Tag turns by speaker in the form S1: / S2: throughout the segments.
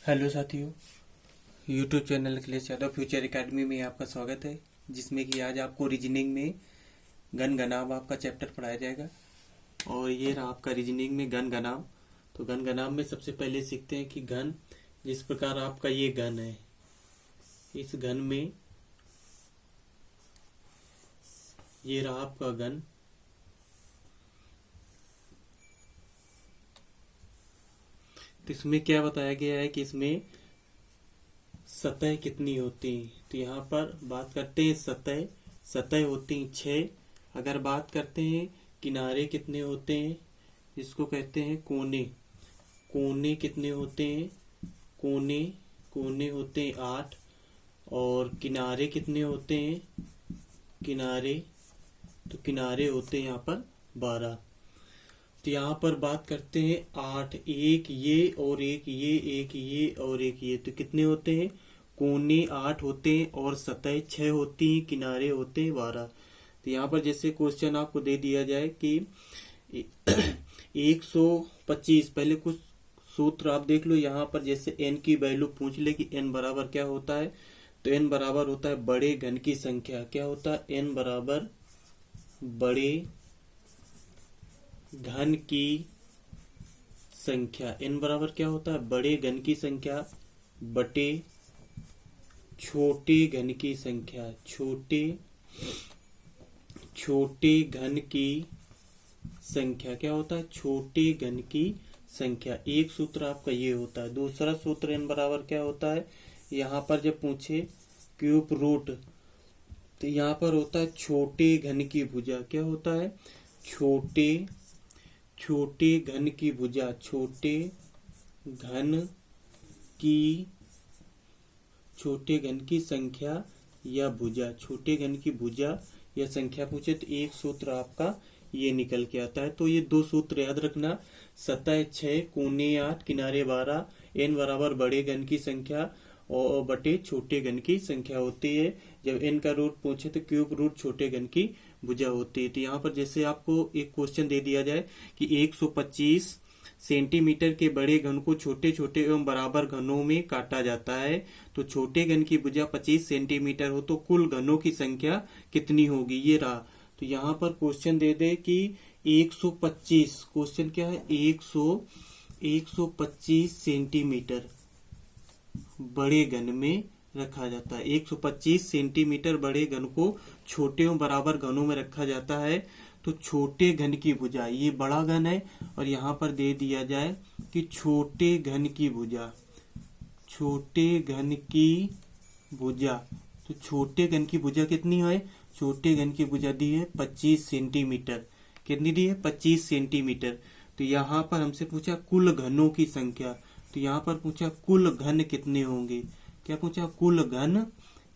S1: Hello साथियों, YouTube channel Akhilesh Yadav future academy में आपका स्वागत है। जिसमें कि आज आपको रीजनिंग में गण गणाम आपका चैप्टर पढ़ाया जाएगा। और ये रहा आपका रीजनिंग में गण गणाम। तो गण गणाम में सबसे पहले सीखते हैं कि घन, जिस प्रकार आपका ये घन है, इस घन में ये रहा आपका घन। तो इसमें क्या बताया गया है कि इसमें सतह कितनी होती हैं। तो यहाँ पर बात करते हैं सतह सतह होती हैं 6। अगर बात करते हैं किनारे कितने होते हैं, जिसको कहते हैं कोने, कोने कितने होते हैं, कोने कोने होते हैं 8। और किनारे कितने होते हैं, किनारे, तो किनारे होते हैं यहाँ पर 12। तो यहाँ पर बात करते हैं 8, एक ये और एक ये, एक ये और एक ये, तो कितने होते हैं, कोने 8 होते हैं और सतह 6 होती हैं, किनारे होते हैं 12। तो यहाँ पर जैसे क्वेश्चन आपको दे दिया जाए कि 125, पहले कुछ सूत्र आप देख लो। यहाँ पर जैसे n की वैल्यू पूछ ले कि n बराबर क्या होता है, तो n बराबर होता है बड़े घन की संख्या। क्या होता है, n बराबर बड़े घन की संख्या। n बराबर क्या होता है, बड़े घन की संख्या बटे छोटे घन की संख्या। छोटे घन की संख्या क्या होता है, छोटे घन की संख्या। एक सूत्र आपका ये होता है। दूसरा सूत्र n बराबर क्या होता है, यहाँ पर जब पूछे क्यूब रूट, तो यहाँ पर होता है छोटे घन की भुजा। क्या होता है, छोटे घन की भुजा, छोटे घन की संख्या या भुजा, छोटे घन की भुजा या संख्या पूछे तो एक सूत्र आपका ये निकल के आता है। तो ये दो सूत्र याद रखना, सतह 6, कोने 8, किनारे 12, n बराबर बड़े घन की संख्या और बटे छोटे घन की संख्या होती है। जब n का रूट पूछे तो क्यूब रूट छोटे घन की भुजा होती है। तो यहाँ पर जैसे आपको एक क्वेश्चन दे दिया जाए कि 125 सेंटीमीटर के बड़े घन को छोटे छोटे एवं बराबर घनों में काटा जाता है, तो छोटे घन की भुजा 25 सेंटीमीटर हो तो कुल घनों की संख्या कितनी होगी। ये रहा। तो यहाँ पर क्वेश्चन दे दे कि 125, क्वेश्चन क्या है, 125 सेंटीमीटर बड़े घन में रखा जाता है। 125 सेंटीमीटर बड़े घन को छोटे और बराबर घनों में रखा जाता है, तो छोटे घन की भुजा, ये बड़ा घन है और यहाँ पर दे दिया जाए कि छोटे घन की भुजा, छोटे घन की भुजा, तो छोटे घन की भुजा कितनी है, छोटे घन की भुजा दी है 25 सेंटीमीटर। कितनी दी है, 25 सेंटीमीटर। तो यहाँ पर हमसे पूछा कुल घनों की संख्या, तो यहाँ पर पूछा कुल घन कितने होंगे। क्या पूछा, कुल घन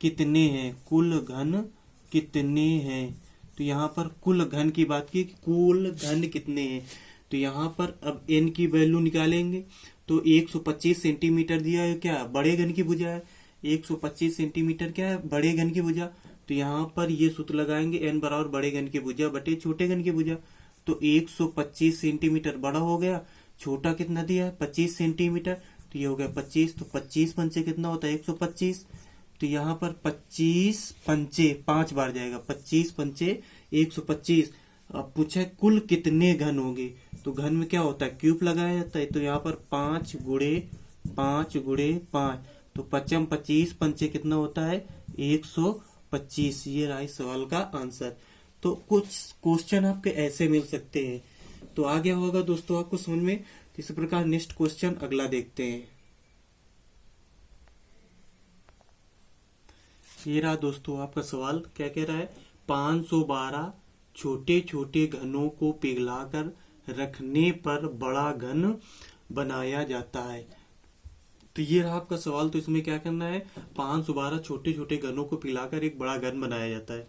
S1: कितने हैं, कुल घन कितने हैं। तो यहाँ पर कुल घन की बात की, कुल घन कितने हैं। तो यहाँ पर अब n की वैल्यू निकालेंगे, तो 125 सेंटीमीटर दिया है, क्या बड़े घन की भुजा है, 125 सेंटीमीटर क्या है, बड़े घन की भुजा। तो यहाँ पर ये सूत्र लगाएंगे, n बराबर बड़े घन की भुजा बटे छोटे घन की भुजा। तो 125 सेंटीमीटर बड़ा हो गया, छोटा कितना दिया है 25 सेंटीमीटर, तो ये हो गया 25। तो 25 पंचे कितना होता है 125। तो यहाँ पर 25 पंचे 5 बार जाएगा, 25 पंचे 125। अब पूछा है कुल कितने घन होंगे, तो घन में क्या होता है, क्यूब लगाया जाता है। तो यहाँ पर 5 गुणे 5 गुणे 5, तो 5 25 पंचे कितना होता है 125। ये रहा इस सवाल का आंसर। तो कुछ क्वेश्चन आपके ऐसे मिल सकते हैं। तो आ गया होगा दोस्तों आपको समझ में। तो इस प्रकार नेक्स्ट क्वेश्चन अगला देखते हैं। ये रहा दोस्तों आपका सवाल, क्या कह रहा है, 512 छोटे छोटे घनों को पिघलाकर रखने पर बड़ा घन बनाया जाता है। तो ये रहा आपका सवाल। तो इसमें क्या करना है, 512 छोटे छोटे घनों को पिघलाकर एक बड़ा घन बनाया जाता है।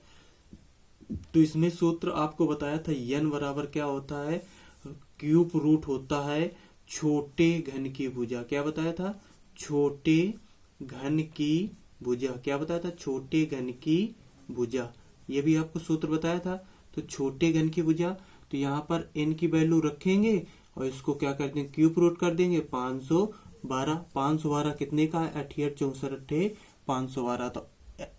S1: तो इसमें सूत्र आपको बताया था, n बराबर क्या होता है, क्यूब रूट होता है छोटे घन की भुजा। क्या बताया था, छोटे घन की भुजा। क्या बताया था, छोटे घन की भुजा। ये भी आपको सूत्र बताया था। तो छोटे घन की भुजा, तो यहाँ पर n की वैल्यू रखेंगे और इसको क्या कर देंगे, क्यूब रूट कर देंगे, 12, 512 कितने का है, 68 64 अट्ठे 512, तो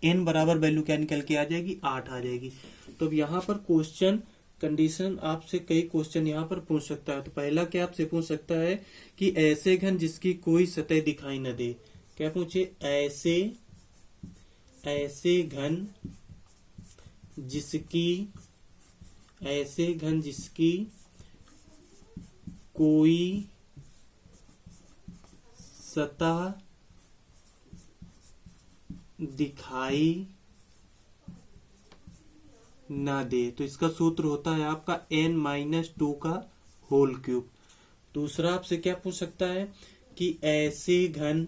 S1: n बराबर वैल्यू क्या निकल के आ जाएगी, 8 आ जाएगी। तो अब यहाँ पर क्वेश्चन कंडीशन आपसे कई क्वेश्चन यहाँ पर पूछ सकता है। तो पहला क्या आपसे पूछ सकता है कि ऐसे घन जिसकी कोई सतह दिखाई न दे, क्या पूछे, ऐसे घन जिसकी कोई सतह दिखाई ना दे, तो इसका सूत्र होता है आपका n-2 का होल क्यूब। दूसरा आपसे क्या पूछ सकता है कि ऐसे घन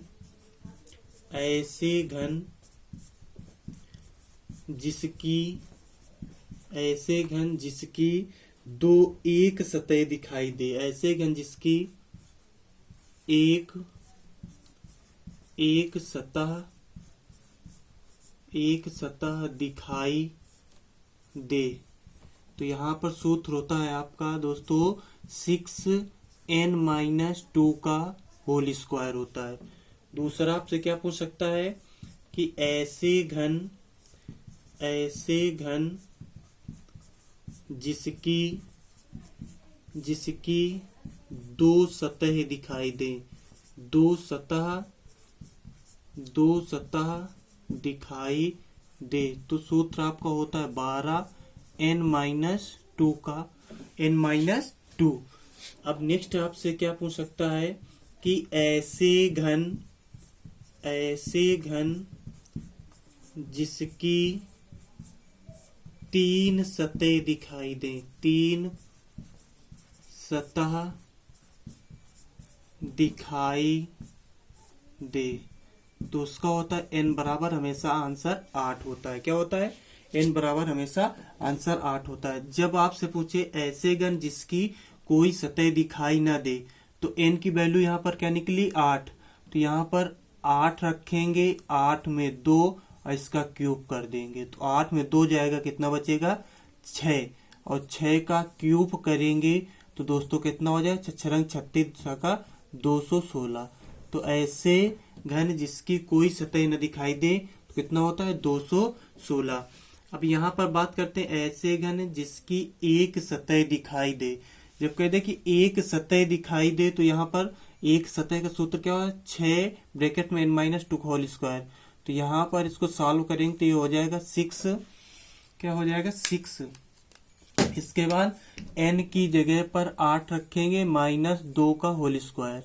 S1: जिसकी दो एक सतह दिखाई दे, ऐसे घन जिसकी एक सतह दिखाई दे, तो यहाँ पर सूत्र होता है आपका दोस्तों 6n-2 का होल स्क्वायर होता है। दूसरा आपसे क्या पूछ सकता है कि ऐसे घन जिसकी दो सतह दिखाई दे, दो सतह दिखाई दे, तो सूत्र आपका होता है 12n-2 का n-2। अब नेक्स्ट आपसे क्या पूछ सकता है कि ऐसे घन जिसकी तीन सतह दिखाई दे, तीन सतह दिखाई दे, तो उसका होता है n बराबर हमेशा आंसर 8 होता है। क्या होता है, n बराबर हमेशा आंसर 8 होता है। जब आपसे पूछे ऐसे घन जिसकी कोई सतह दिखाई ना दे, तो n की वैल्यू यहाँ पर क्या निकली, 8, तो यहाँ पर 8 रखेंगे, 8 में 2 और इसका क्यूब कर देंगे, तो 8 में 2 जाएगा, कितना बचेगा, 6, और 6 का क्यूब करेंगे तो दोस्तों कितना हो जाए, 6 36 का 216। तो ऐसे घन जिसकी कोई सतह न दिखाई दे तो कितना होता है, 216। अब यहाँ पर बात करते हैं ऐसे घन जिसकी एक सतह दिखाई दे। जब कहते हैं कि एक सतह दिखाई दे, तो यहाँ पर एक सतह का सूत्र क्या है, 6 ब्रैकेट में n-2 का होल स्क्वायर। तो यहाँ पर इसको सॉल्व करेंगे तो ये हो जाएगा 6, क्या हो जाएगा 6। इसके बाद n की जगह पर 8 रखेंगे, -2 का होल स्क्वायर।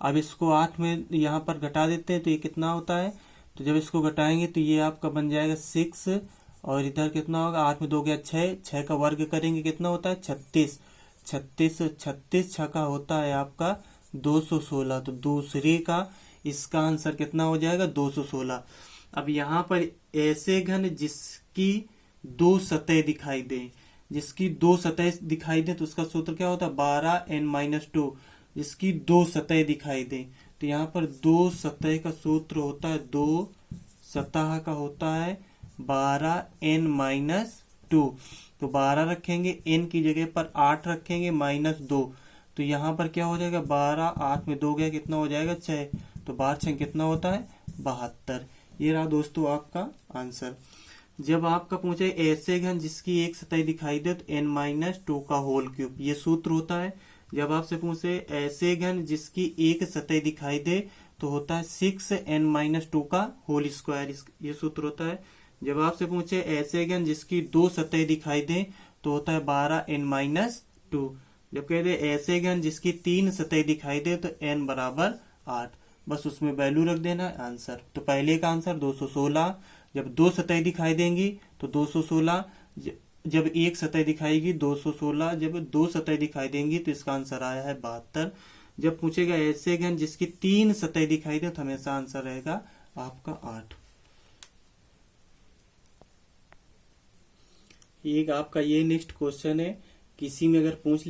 S1: अब इसको 8 में यहाँ पर घटा देते हैं तो ये कितना होता है, तो जब इसको घटाएंगे तो ये आपका बन जाएगा 6, और इधर कितना होगा, 8 में 2 गया 6, 6 का वर्ग करेंगे कितना होता है, 36, 36 6 का होता है आपका 216। तो दूसरे का इसका आंसर कितना हो जाएगा, 216। अब यहाँ पर ऐसे घन जिसकी दो सतह दिखाई दे, जिसकी दो सतह दिखाई दे, तो उसका सूत्र क्या होता है, 12n-2, जिसकी दो सतह दिखाई दे। तो यहाँ पर दो सतह का सूत्र होता है, दो सतह का होता है 12n-2। तो 12 रखेंगे, n की जगह पर 8 रखेंगे, -2, तो यहाँ पर क्या हो जाएगा, 12, 8 में 2 गया, कितना हो जाएगा 6, तो 12 6 कितना होता है, 72। ये रहा दोस्तों आपका आंसर। जब आपका पूछे ऐसे घन जिसकी एक सतह दिखाई दे, तो n-2 का होल क्यूब, ये सूत्र होता है। जब आपसे पूछे ऐसे घन जिसकी एक सतह दिखाई दे, तो होता है 6n-2 का होल स्क्वायर, ये सूत्र होता है। जब आपसे पूछे ऐसे घन जिसकी दो सतह दिखाई दे, तो होता है 12n-2। जब कहते ऐसे घन जिसकी तीन सतह दिखाई दे, तो n बराबर 8, बस उसमें वैल्यू रख देना है आंसर। तो पहले का आंसर 216, जब दो सतह दिखाई देंगी तो 216, जब एक सतह दिखाएगी 216, जब दो सतह दिखाई देंगी तो इसका आंसर आया है 72। जब पूछेगा ऐसे घन जिसकी तीन सतह दिखाई दे, तो हमेशा आंसर रहेगा आपका 8। एक आपका ये नेक्स्ट क्वेश्चन है, किसी में अगर पूछ